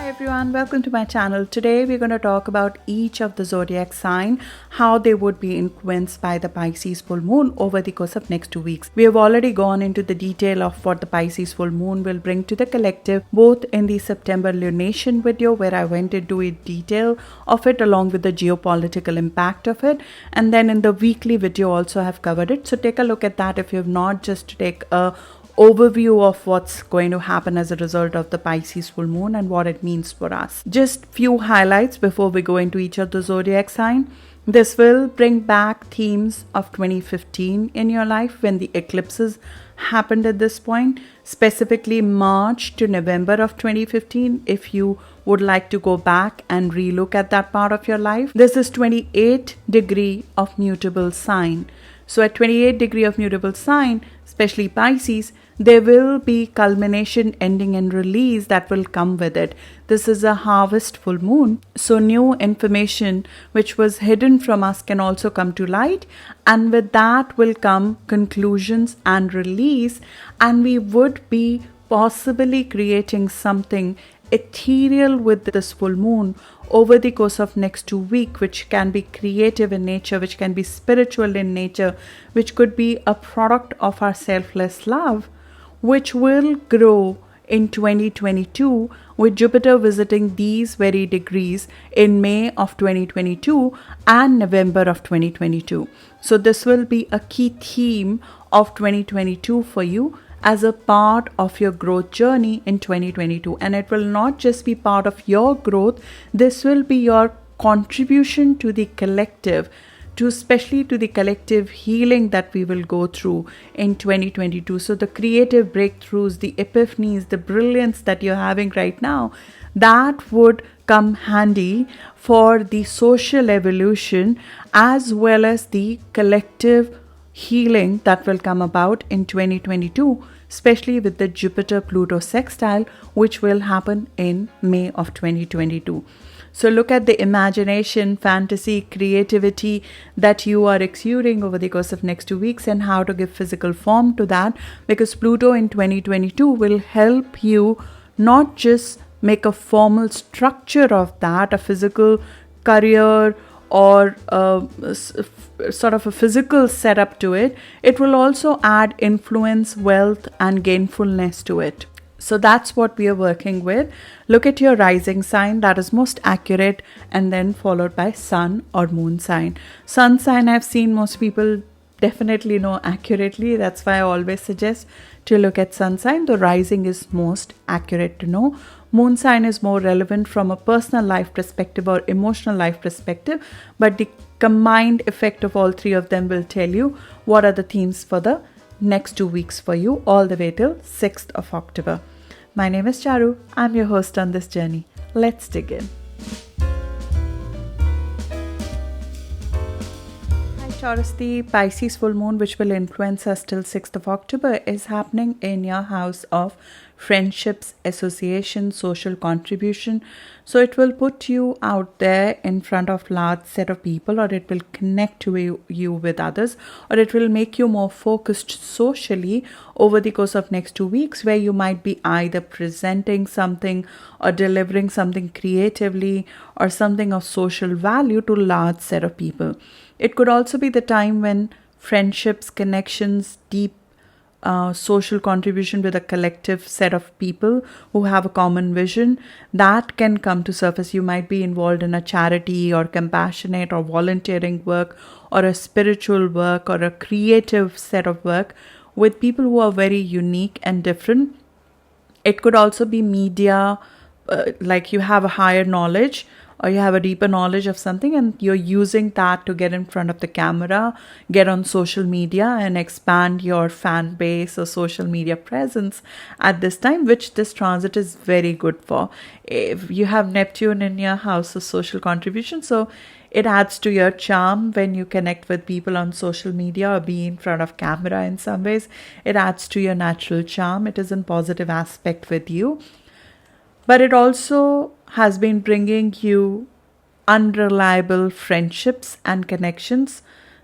Everyone, welcome to my channel. Today we're going to talk about each of the zodiac sign, how they would be influenced by the Pisces full moon over the course of next 2 weeks. We have already gone into the detail of what the Pisces full moon will bring to the collective, both in the September lunation video where I went into a detail of it along with the geopolitical impact of it, and then in the weekly video also I have covered it. So take a look at that if you have not, just to take a overview of what's going to happen as a result of the Pisces full moon and what it means for us. Just few highlights before we go into each of the zodiac sign. This will bring back themes of 2015 in your life when the eclipses happened at this point, specifically March to November of 2015. If you would like to go back and relook at that part of your life, this is 28 degree of mutable sign. So at 28 degree of mutable sign, especially Pisces, there will be culmination, ending and release that will come with it. This is a harvest full moon. So new information which was hidden from us can also come to light, and with that will come conclusions and release, and we would be possibly creating something ethereal with this full moon over the course of next 2 weeks, which can be creative in nature, which can be spiritual in nature, which could be a product of our selfless love, which will grow in 2022 with Jupiter visiting these very degrees in May of 2022 and November of 2022. So this will be a key theme of 2022 for you as a part of your growth journey in 2022. And it will not just be part of your growth, this will be your contribution to the collective, especially to the collective healing that we will go through in 2022. So the creative breakthroughs, the epiphanies, the brilliance that you're having right now, that would come handy for the social evolution as well as the collective healing that will come about in 2022, especially with the Jupiter-Pluto sextile, which will happen in May of 2022. So look at the imagination, fantasy, creativity that you are exuding over the course of next 2 weeks and how to give physical form to that, because Pluto in 2022 will help you not just make a formal structure of that, a physical career or sort of a physical setup to it. It will also add influence, wealth and gainfulness to it. So that's what we are working with. Look at your rising sign, that is most accurate, and then followed by sun or moon sign. Sun sign I've seen most people definitely know accurately. That's why I always suggest to look at sun sign. The rising is most accurate to know. Moon sign is more relevant from a personal life perspective or emotional life perspective, but the combined effect of all three of them will tell you what are the themes for the next 2 weeks for you, all the way till 6th of October. My name is Charu. I'm your host on this journey. Let's dig in. Hi Taurus, the Pisces full moon, which will influence us till 6th of October, is happening in your house of friendships, association, social contribution. So it will put you out there in front of large set of people, or it will connect you with others, or it will make you more focused socially over the course of next 2 weeks, where you might be either presenting something or delivering something creatively or something of social value to large set of people. It could also be the time when friendships, connections, deep social contribution with a collective set of people who have a common vision, that can come to surface. You might be involved in a charity or compassionate or volunteering work or a spiritual work or a creative set of work with people who are very unique and different. It could also be media, like you have a higher knowledge or you have a deeper knowledge of something and you're using that to get in front of the camera, get on social media and expand your fan base or social media presence at this time, which this transit is very good for. If you have Neptune in your house of social contribution, so it adds to your charm when you connect with people on social media or be in front of camera in some ways. It adds to your natural charm. It is a positive aspect with you. But it also has been bringing you unreliable friendships and connections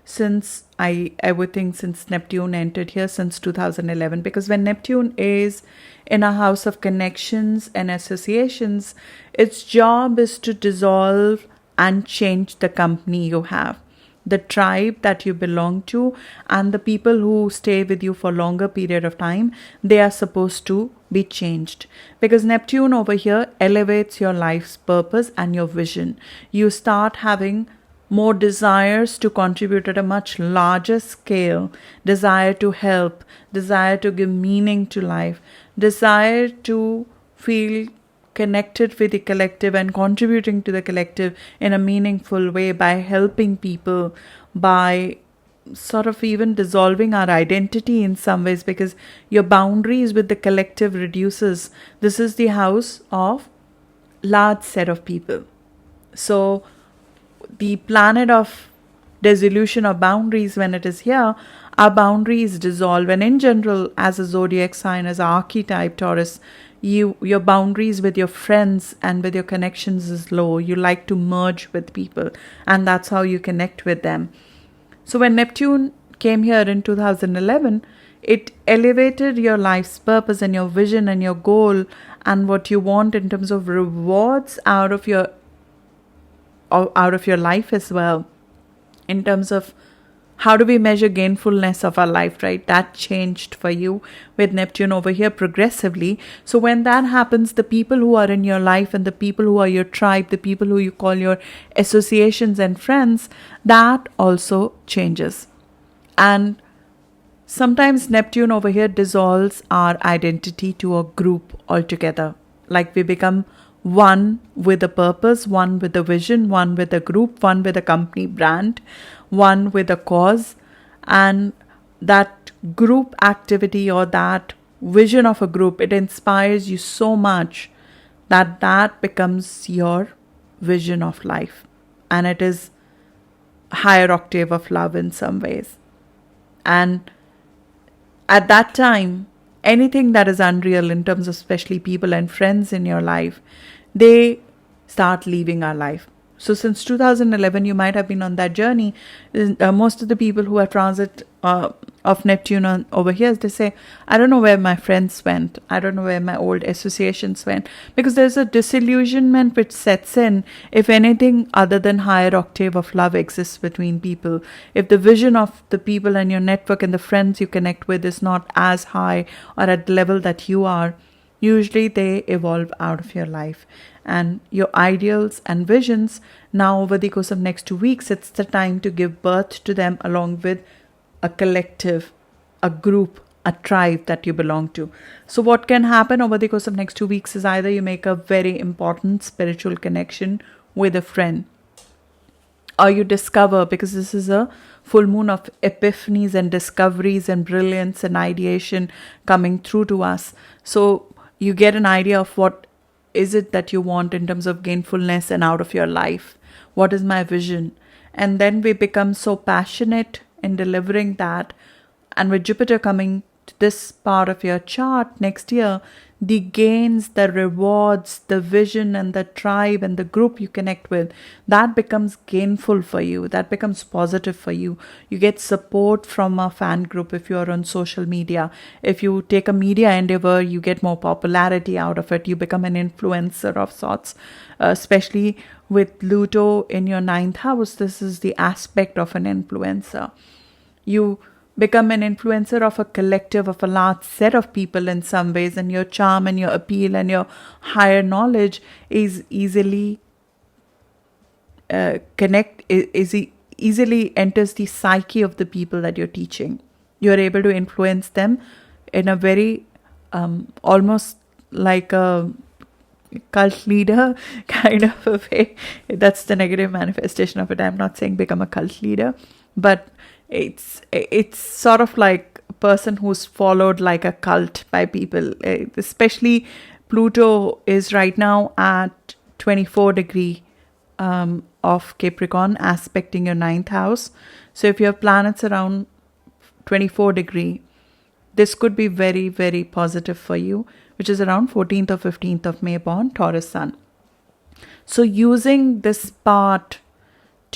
since I would think since Neptune entered here since 2011, because when Neptune is in a house of connections and associations, its job is to dissolve and change the company you have, the tribe that you belong to, and the people who stay with you for longer period of time. They are supposed to be changed, because Neptune over here elevates your life's purpose and your vision. You start having more desires to contribute at a much larger scale, desire to help, desire to give meaning to life, desire to feel connected with the collective and contributing to the collective in a meaningful way by helping people, by sort of even dissolving our identity in some ways, because your boundaries with the collective reduces. This is the house of large set of people. So the planet of dissolution of boundaries, when it is here, our boundaries dissolve. And in general, as a zodiac sign, as an archetype Taurus, your boundaries with your friends and with your connections is low. You like to merge with people, and that's how you connect with them. So when Neptune came here in 2011, it elevated your life's purpose and your vision and your goal and what you want in terms of rewards out of your life as well, in terms of how do we measure gainfulness of our life, right? That changed for you with Neptune over here progressively. So when that happens, the people who are in your life and the people who are your tribe, the people who you call your associations and friends, that also changes. And sometimes Neptune over here dissolves our identity to a group altogether. Like we become one with a purpose, one with a vision, one with a group, one with a company brand, one with a cause, and that group activity or that vision of a group, it inspires you so much that that becomes your vision of life, and it is higher octave of love in some ways. And at that time, anything that is unreal in terms of especially people and friends in your life, they start leaving our life. So since 2011, you might have been on that journey. Most of the people who are transit of Neptune over here, they say, I don't know where my friends went. I don't know where my old associations went. Because there's a disillusionment which sets in if anything other than higher octave of love exists between people. If the vision of the people and your network and the friends you connect with is not as high or at the level that you are, usually they evolve out of your life. And your ideals and visions, now over the course of next 2 weeks, it's the time to give birth to them along with a collective, a group, a tribe that you belong to. So what can happen over the course of next 2 weeks is either you make a very important spiritual connection with a friend, or you discover, because this is a full moon of epiphanies and discoveries and brilliance and ideation coming through to us. So you get an idea of what is it that you want in terms of gainfulness and out of your life. What is my vision? And then we become so passionate in delivering that. And with Jupiter coming to this part of your chart next year, the gains, the rewards, the vision and the tribe and the group you connect with, that becomes gainful for you. That becomes positive for you. You get support from a fan group if you are on social media. If you take a media endeavor, you get more popularity out of it. You become an influencer of sorts, especially with Pluto in your 9th house. This is the aspect of an influencer. You become an influencer of a collective, of a large set of people in some ways, and your charm and your appeal and your higher knowledge is easily easily enters the psyche of the people that you're teaching. You're able to influence them in a very almost like a cult leader kind of a way. That's the negative manifestation of it. I'm not saying become a cult leader, but it's sort of like a person who's followed like a cult by people. Especially Pluto is right now at 24° of Capricorn, aspecting your 9th house. So if you have planets around 24°, this could be very, very positive for you, which is around 14th or 15th of May born Taurus Sun. So using this part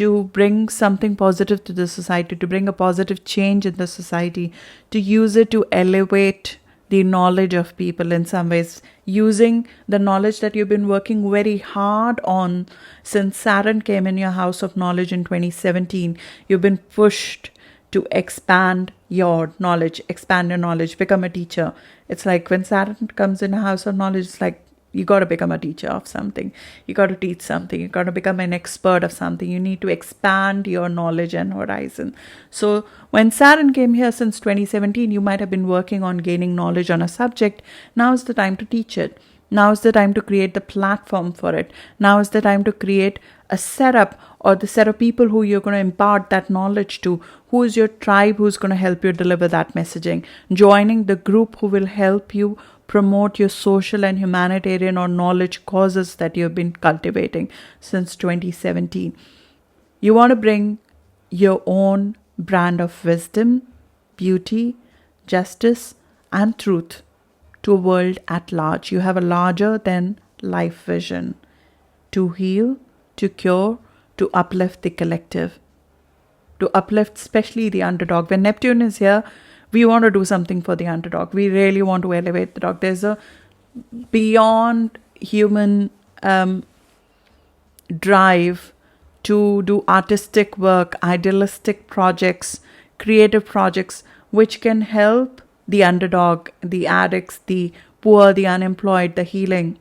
to bring something positive to the society, to bring a positive change in the society, to use it to elevate the knowledge of people in some ways, using the knowledge that you've been working very hard on since Saturn came in your house of knowledge in 2017. You've been pushed to expand your knowledge, become a teacher. It's like when Saturn comes in a house of knowledge, it's like you got to become a teacher of something. You got to teach something. You got to become an expert of something. You need to expand your knowledge and horizon. So when Saturn came here since 2017, you might have been working on gaining knowledge on a subject. Now is the time to teach it. Now is the time to create the platform for it. Now is the time to create a setup or the set of people who you're going to impart that knowledge to. Who is your tribe who's going to help you deliver that messaging? Joining the group who will help you promote your social and humanitarian or knowledge causes that you've been cultivating since 2017. You want to bring your own brand of wisdom, beauty, justice, and truth to a world at large. You have a larger than life vision to heal, to cure, to uplift the collective, to uplift especially the underdog. When Neptune is here, we want to do something for the underdog. We really want to elevate the dog. There's a beyond human drive to do artistic work, idealistic projects, creative projects, which can help the underdog, the addicts, the poor, the unemployed, the healing.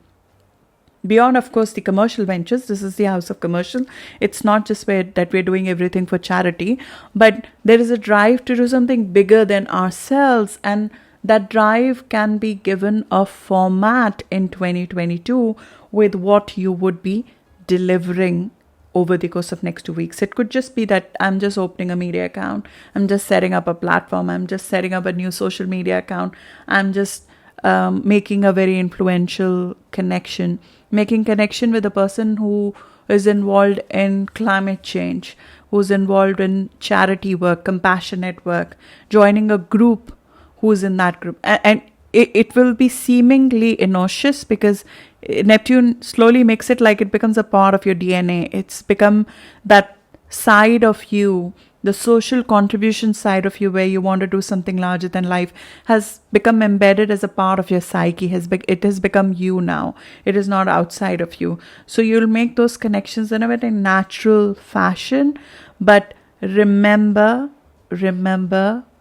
Beyond, of course, the commercial ventures. This is the house of commercial. It's not just that we're doing everything for charity, but there is a drive to do something bigger than ourselves. And that drive can be given a format in 2022 with what you would be delivering over the course of next 2 weeks. It could just be that I'm just opening a media account. I'm just setting up a platform. I'm just setting up a new social media account. I'm just making a very influential connection, making connection with a person who is involved in climate change, who's involved in charity work, compassionate work, joining a group who's in that group. And it will be seemingly innocuous because Neptune slowly makes it like it becomes a part of your DNA. It's become that side of you, the social contribution side of you where you want to do something larger than life has become embedded as a part of your psyche. It has become you now. It is not outside of you. So you'll make those connections in a very natural fashion. But remember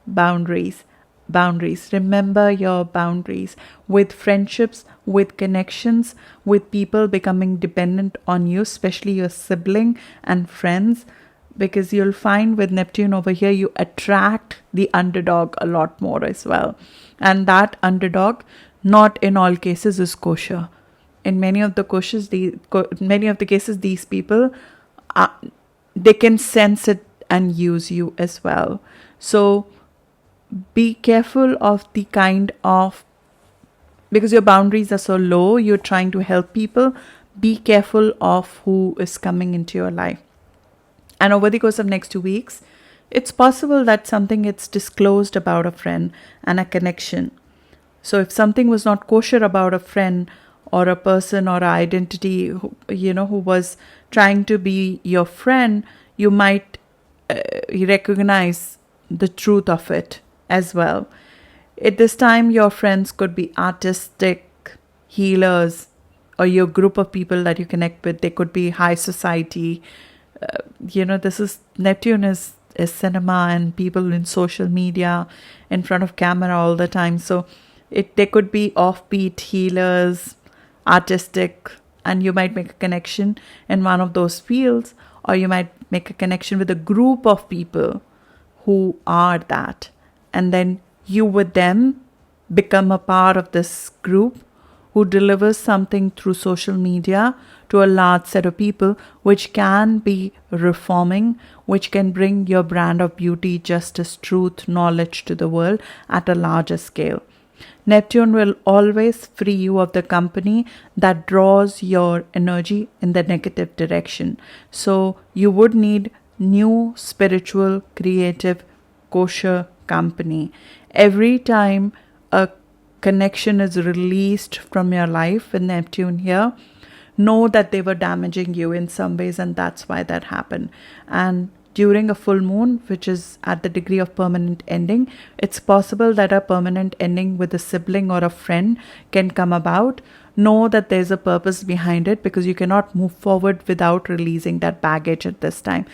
boundaries. Remember your boundaries with friendships, with connections, with people becoming dependent on you, especially your sibling and friends. Because you'll find with Neptune over here, you attract the underdog a lot more as well. And that underdog, not in all cases, is kosher. In many of the cases, these people, they can sense it and use you as well. So be careful of the kind of, because your boundaries are so low, you're trying to help people. Be careful of who is coming into your life. And over the course of next 2 weeks, it's possible that something gets disclosed about a friend and a connection. So if something was not kosher about a friend or a person or an identity, who was trying to be your friend, you might recognize the truth of it as well. At this time, your friends could be artistic healers, or your group of people that you connect with. They could be high society. Neptune is cinema and people in social media, in front of camera all the time. So they could be offbeat healers, artistic, and you might make a connection in one of those fields, or you might make a connection with a group of people who are that. And then you with them become a part of this group who delivers something through social media to a large set of people, which can be reforming, which can bring your brand of beauty, justice, truth, knowledge to the world at a larger scale. Neptune will always free you of the company that draws your energy in the negative direction. So you would need new spiritual, creative, kosher company. Every time a connection is released from your life with Neptune here, know that they were damaging you in some ways, and that's why that happened. And during a full moon, which is at the degree of permanent ending, it's possible that a permanent ending with a sibling or a friend can come about. Know that there's a purpose behind it, because you cannot move forward without releasing that baggage at this time.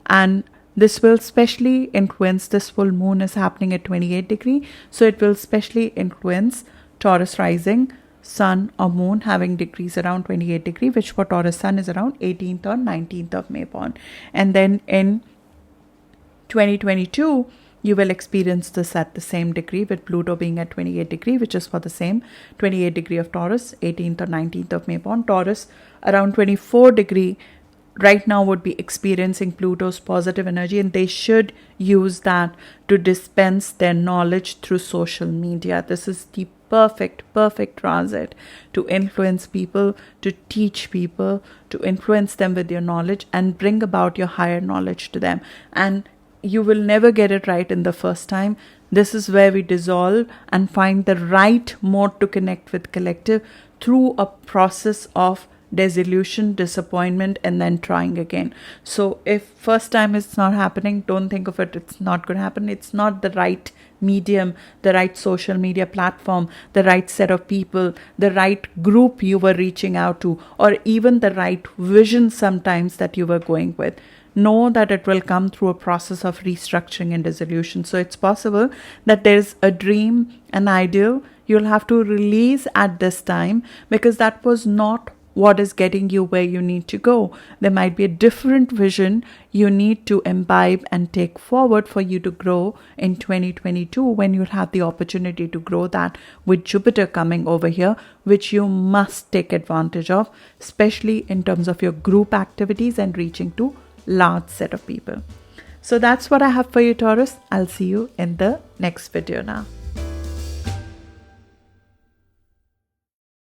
And this will especially influence, this full moon is happening at 28°, so it will especially influence Taurus rising, sun or moon having degrees around 28°, which for Taurus sun is around 18th or 19th of May born. And then in 2022, you will experience this at the same degree, with Pluto being at 28°, which is for the same 28° of Taurus, 18th or 19th of May born. Taurus around 24° right now would be experiencing Pluto's positive energy, and they should use that to dispense their knowledge through social media. This is the perfect transit to influence people, to teach people, to influence them with your knowledge and bring about your higher knowledge to them. And you will never get it right in the first time. This is where we dissolve and find the right mode to connect with collective through a process of disillusion, disappointment, and then trying again. So if first time it's not happening, don't think of it, it's not going to happen. It's not the right medium, the right social media platform, the right set of people, the right group you were reaching out to, or even the right vision sometimes that you were going with. Know that it will come through a process of restructuring and dissolution. So it's possible that there's a dream, an ideal you'll have to release at this time, because that was not what is getting you where you need to go. There might be a different vision you need to imbibe and take forward for you to grow in 2022, when you'll have the opportunity to grow that with Jupiter coming over here, which you must take advantage of, especially in terms of your group activities and reaching to large set of people. So that's what I have for you, Taurus. I'll see you in the next video now.